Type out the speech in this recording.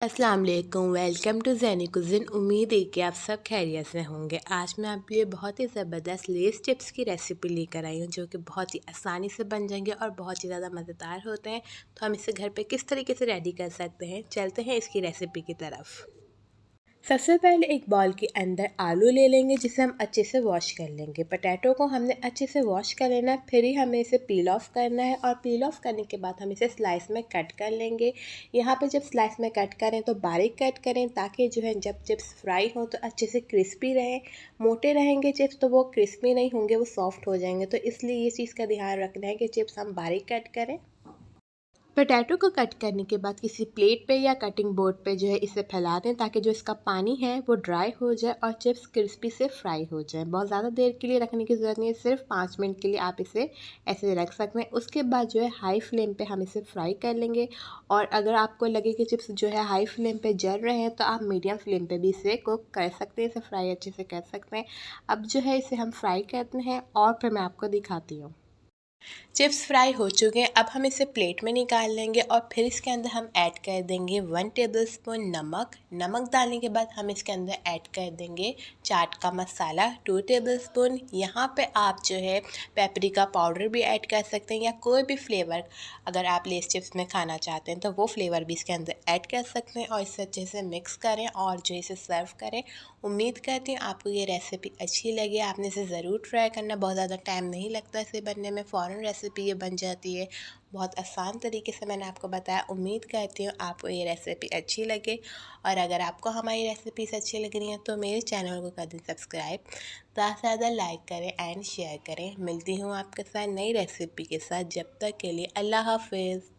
अस्सलाम वालेकुम, welcome to ज़ैनी कुज़िन। उम्मीद है कि आप सब खैरियत से होंगे। आज मैं आपके लिए बहुत ही ज़बरदस्त लेस चिप्स की रेसिपी लेकर आई हूँ, जो कि बहुत ही आसानी से बन जाएंगे और बहुत ही ज़्यादा मज़ेदार होते हैं। तो हम इसे घर पे किस तरीके से रेडी कर सकते हैं, चलते हैं इसकी रेसिपी की तरफ। सबसे पहले एक बाउल के अंदर आलू ले लेंगे, जिसे हम अच्छे से वॉश कर लेंगे। पोटैटो को हमने अच्छे से वॉश कर लेना है, फिर ही हमें इसे पील ऑफ करना है और पील ऑफ करने के बाद हम इसे स्लाइस में कट कर लेंगे। यहाँ पे जब स्लाइस में कट करें तो बारीक कट करें, ताकि जो है जब चिप्स फ्राई हो तो अच्छे से क्रिस्पी रहें। मोटे रहेंगे चिप्स तो वो क्रिस्पी नहीं होंगे, वो सॉफ्ट हो जाएंगे। तो इसलिए ये चीज़ का ध्यान रखना है कि चिप्स हम बारीक कट करें। पोटैटो को कट करने के बाद किसी प्लेट पे या कटिंग बोर्ड पे जो है इसे फैला दें, ताकि जो इसका पानी है वो ड्राई हो जाए और चिप्स क्रिस्पी से फ्राई हो जाए। बहुत ज़्यादा देर के लिए रखने की ज़रूरत नहीं है, सिर्फ 5 मिनट के लिए आप इसे ऐसे रख सकते हैं। उसके बाद जो है हाई फ्लेम पे हम इसे फ्राई कर लेंगे। और अगर आपको लगे कि चिप्स जो है हाई फ्लेम पे जल रहे हैं, तो आप मीडियम फ्लेम पे भी इसे कुक कर सकते हैं, इसे फ्राई अच्छे से कर सकते हैं। अब जो है इसे हम फ्राई करते हैं और फिर मैं आपको दिखाती हूँ। चिप्स फ्राई हो चुके हैं, अब हम इसे प्लेट में निकाल लेंगे और फिर इसके अंदर हम ऐड कर देंगे 1 टेबलस्पून नमक। नमक डालने के बाद हम इसके अंदर ऐड कर देंगे चाट का मसाला 2 टेबलस्पून। यहाँ पे आप जो है पेपरिका पाउडर भी ऐड कर सकते हैं, या कोई भी फ्लेवर अगर आप लेस चिप्स में खाना चाहते हैं तो वो फ्लेवर भी इसके अंदर ऐड कर सकते हैं। और इसे अच्छे से मिक्स करें और जो इसे सर्व करें। उम्मीद करती हूँ आपको ये रेसिपी अच्छी लगी। आपने इसे ज़रूर ट्राई करना, बहुत ज़्यादा टाइम नहीं लगता इसे बनने में, फ़ौरन रेसिपी ये बन जाती है। बहुत आसान तरीके से मैंने आपको बताया। उम्मीद करती हूँ आपको ये रेसिपी अच्छी लगे। और अगर आपको हमारी रेसिपीज़ अच्छी लग रही हैं तो मेरे चैनल को कर दें सब्सक्राइब, ज़्यादा से ज़्यादा लाइक करें एंड शेयर करें। मिलती हूँ आपके साथ नई रेसिपी के साथ, जब तक के लिए अल्लाह हाफिज़।